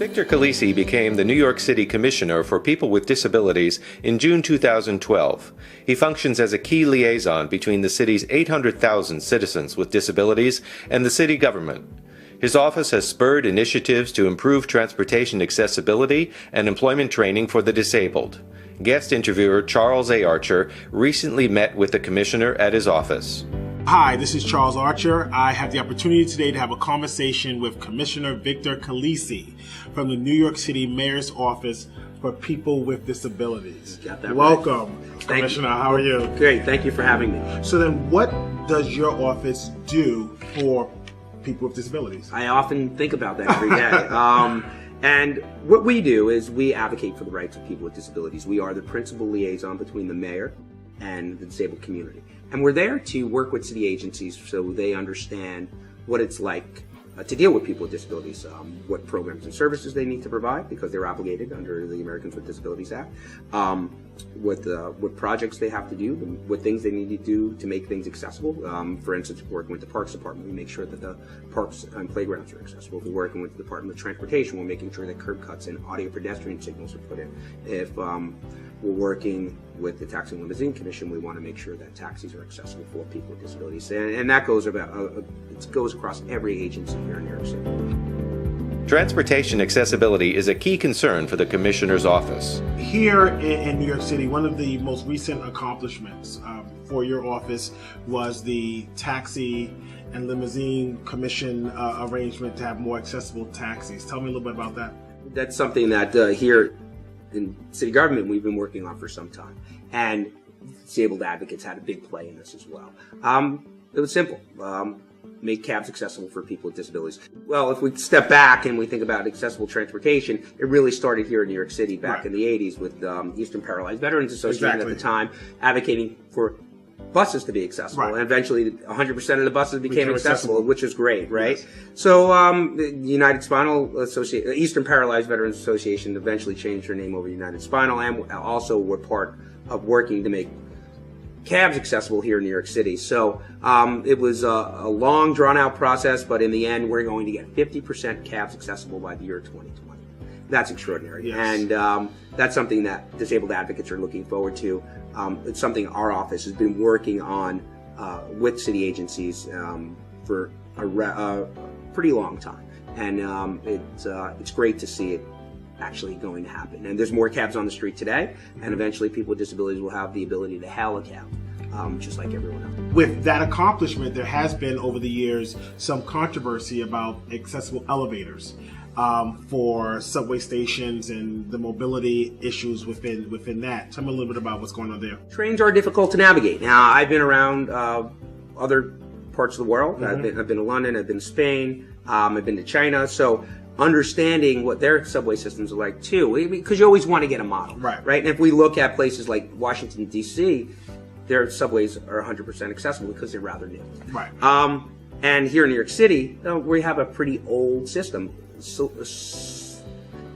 Victor Calise became the New York City Commissioner for People with Disabilities in June 2012. He functions as a key liaison between the city's 800,000 citizens with disabilities and the city government. His office has spurred initiatives to improve transportation accessibility and employment training for the disabled. Guest interviewer Charles A. Archer recently met with the commissioner at his office. Hi, this is Charles Archer. I have the opportunity today to have a conversation with Commissioner Victor Calise from the New York City Mayor's Office for People with Disabilities. Got that Welcome, right. Commissioner. How are you? Great. Thank you for having me. So then what does your office do for people with disabilities? I often think about that every day. And what we do is we advocate for the rights of people with disabilities. We are the principal liaison between the mayor and the disabled community. And we're there to work with city agencies so they understand what it's like to deal with people with disabilities, what programs and services they need to provide because they're obligated under the Americans with Disabilities Act, what projects they have to do, what things they need to do to make things accessible. For instance, working with the Parks Department, we make sure that the parks and playgrounds are accessible. If we're working with the Department of Transportation, we're making sure that curb cuts and audio pedestrian signals are put in. If we're working with the Taxi and Limousine Commission, we want to make sure that taxis are accessible for people with disabilities. And that goes it goes across every agency here in New York City. Transportation accessibility is a key concern for the Commissioner's office. Here in New York City, one of the most recent accomplishments for your office was the Taxi and Limousine Commission arrangement to have more accessible taxis. Tell me a little bit about that. That's something that here in city government we've been working on for some time, and disabled advocates had a big play in this as well. It was simple. Make cabs accessible for people with disabilities. Well, if we step back and we think about accessible transportation, it really started here in New York City back in the 80s with Eastern Paralyzed Veterans Association at the time advocating for buses to be accessible. And eventually 100% of the buses became accessible, which is great, right? Yes. So the United Spinal Association, Eastern Paralyzed Veterans Association eventually changed their name over to United Spinal, and also were part of working to make cabs accessible here in New York City. So it was a long, drawn-out process, but in the end, we're going to get 50% cabs accessible by the year 2020. That's extraordinary. Yes. And that's something that disabled advocates are looking forward to. It's something our office has been working on with city agencies for a pretty long time. And it's great to see it actually going to happen. And there's more cabs on the street today, and eventually people with disabilities will have the ability to hail a cab, just like everyone else. With that accomplishment, there has been over the years some controversy about accessible elevators for subway stations and the mobility issues within that. Tell me a little bit about what's going on there. Trains are difficult to navigate. Now, I've been around other parts of the world. I've been to London, I've been to Spain, I've been to China, so understanding what their subway systems are like too, because you always want to get a model, right? And if we look at places like Washington, D.C., their subways are 100% accessible because they're rather new. Right. And here in New York City, we have a pretty old system, so,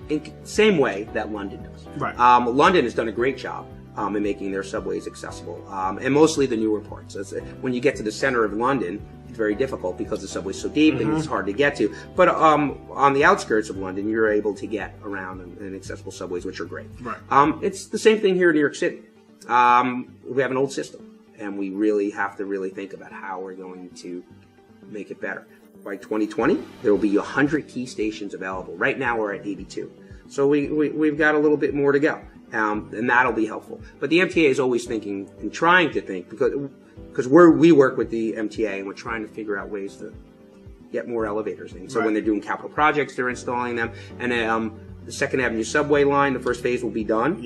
in same way that London does. Right. London has done a great job in making their subways accessible, and mostly the newer parts. When you get to the center of London, it's very difficult because the subway's so deep and it's hard to get to. But on the outskirts of London, you're able to get around in accessible subways, which are great. Right. It's the same thing here in New York City. We have an old system, and we really have to think about how we're going to make it better. By 2020, there will be 100 key stations available. Right now, we're at 82. So we've got a little bit more to go, and that'll be helpful. But the MTA is always thinking and trying to think, because we work with the MTA and we're trying to figure out ways to get more elevators in. So when they're doing capital projects, they're installing them. And the 2nd Avenue subway line, the first phase will be done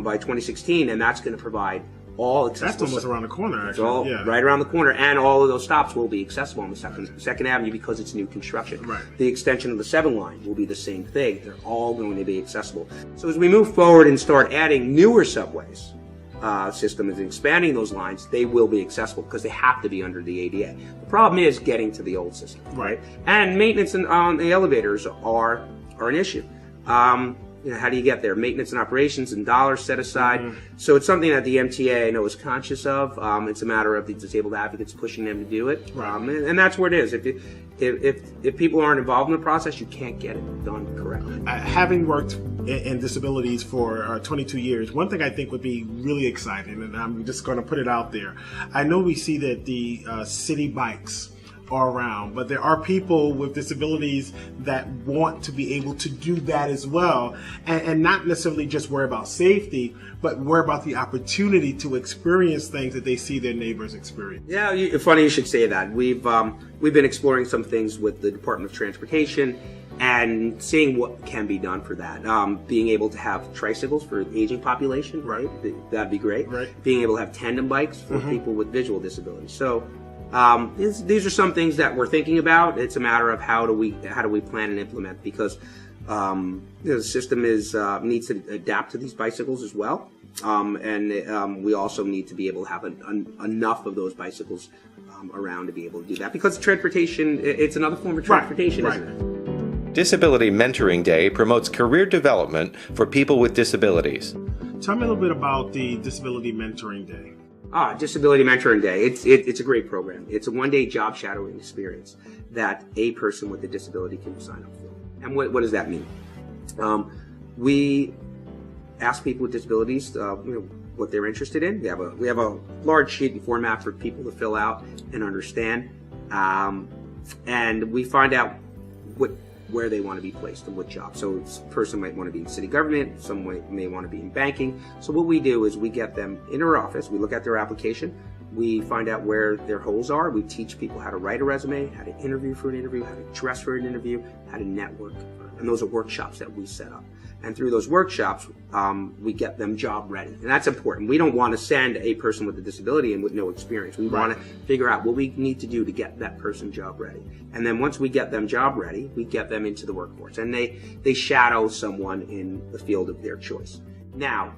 by 2016, and that's going to provide all accessible. That's almost around the corner, actually. All right around the corner, and all of those stops will be accessible on the second Avenue because it's new construction. Right. The extension of the 7 line will be the same thing. They're all going to be accessible. So as we move forward and start adding newer subways, systems and expanding those lines, they will be accessible because they have to be under the ADA. The problem is getting to the old system, right? And maintenance on the elevators are an issue. how do you get there? Maintenance and operations and dollars set aside. So it's something that the MTA, I know, is conscious of. It's a matter of the disabled advocates pushing them to do it. And that's what it is. If people aren't involved in the process, you can't get it done correctly. Having worked in disabilities for 22 years, one thing I think would be really exciting, and I'm just going to put it out there. I know we see that the city bikes are around, but there are people with disabilities that want to be able to do that as well, and not necessarily just worry about safety, but worry about the opportunity to experience things that they see their neighbors experience. Yeah, funny you should say that. We've been exploring some things with the Department of Transportation and seeing what can be done for that. Being able to have tricycles for the aging population, right? That'd be great. Being able to have tandem bikes for people with visual disabilities. So these are some things that we're thinking about. It's a matter of how do we plan and implement, because the system needs to adapt to these bicycles as well, and we also need to be able to have enough of those bicycles around to be able to do that, because transportation, it's another form of transportation, isn't it? Disability Mentoring Day promotes career development for people with disabilities. Tell me a little bit about the Disability Mentoring Day. Disability Mentoring Day. It's a great program. It's a one-day job shadowing experience that a person with a disability can sign up for. And what does that mean? We ask people with disabilities what they're interested in. We have a large sheet and format for people to fill out and understand, and we find out where they want to be placed and what job. So a person might want to be in city government, someone may want to be in banking. So what we do is we get them in our office, we look at their application, we find out where their holes are, we teach people how to write a resume, how to interview for an interview, how to dress for an interview, how to network. And those are workshops that we set up. And through those workshops, we get them job ready. And that's important. We don't want to send a person with a disability in with no experience. We want to figure out what we need to do to get that person job ready. And then once we get them job ready, we get them into the workforce. And they shadow someone in the field of their choice. Now,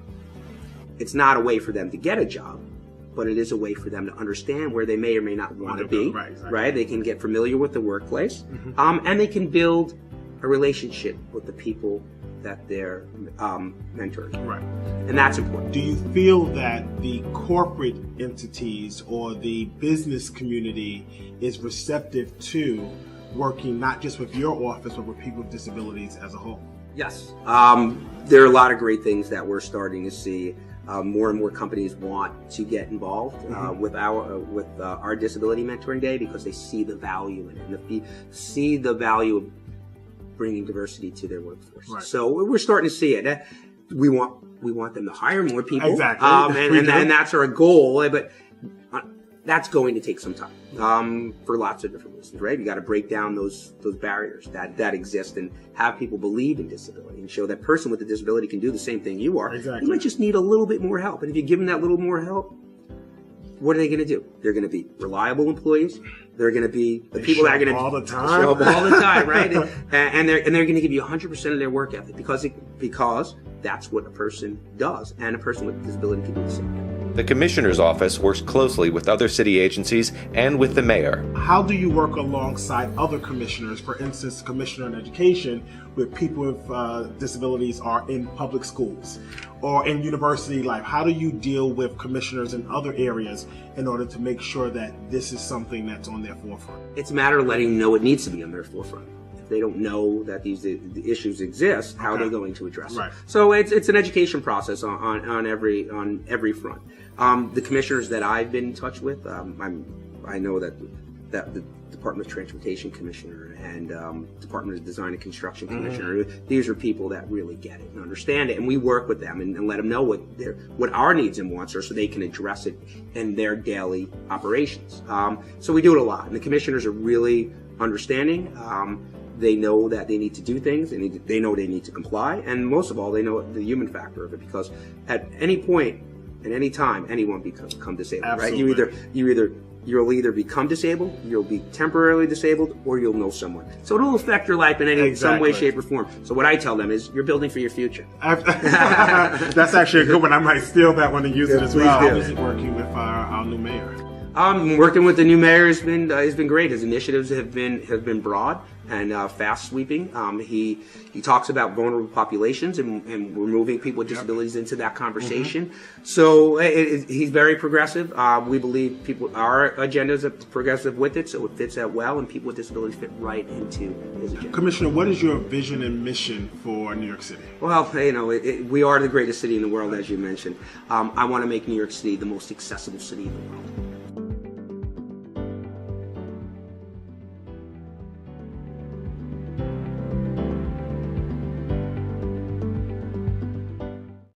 it's not a way for them to get a job, but it is a way for them to understand where they may or may not want to be. Right? They can get familiar with the workplace, and they can build a relationship with the people that they're mentoring. Right. And that's important. Do you feel that the corporate entities or the business community is receptive to working not just with your office, but with people with disabilities as a whole? Yes. There are a lot of great things that we're starting to see. More and more companies want to get involved with our Disability Mentoring Day, because they see the value in it, and they see the value of bringing diversity to their workforce. So we're starting to see it. We want them to hire more people. Exactly. And that's our goal. But that's going to take some time for lots of different reasons, right? You got to break down those barriers that exist and have people believe in disability and show that person with a disability can do the same thing you are. Exactly. You might just need a little bit more help. And if you give them that little more help, what are they going to do? They're going to be reliable employees. They're going to be the people that are going to all the time, show up all the time, right? and they're going to give you 100% of their work ethic, because that's what a person does, and a person with a disability can do the same thing. The Commissioner's Office works closely with other city agencies and with the mayor. How do you work alongside other commissioners? For instance, the Commissioner on Education, where people with disabilities are in public schools or in university life. How do you deal with commissioners in other areas in order to make sure that this is something that's on their forefront? It's a matter of letting them know it needs to be on their forefront. If they don't know that the issues exist, how are they going to address it? So it's an education process on every front. The commissioners that I've been in touch with, I know that the Department of Transportation Commissioner and Department of Design and Construction Commissioner, these are people that really get it and understand it, and we work with them and let them know what our needs and wants are, so they can address it in their daily operations. So we do it a lot, and the commissioners are really understanding. They know that they need to do things, they know they need to comply, and most of all, they know the human factor of it, because at any point, at any time, anyone become disabled. Absolutely. Right? You'll either become disabled, you'll be temporarily disabled, or you'll know someone. So it'll affect your life in some way, shape, or form. So what I tell them is, you're building for your future. That's actually a good one. I might steal that one and use it as well. Do. How is it working with our new mayor? Working with the new mayor has been great. His initiatives have been broad and fast sweeping. He talks about vulnerable populations and removing people with disabilities into that conversation. So he's very progressive. We believe our agenda is progressive with it, so it fits that well, and people with disabilities fit right into his agenda. Commissioner, what is your vision and mission for New York City? Well, we are the greatest city in the world, as you mentioned. I want to make New York City the most accessible city in the world.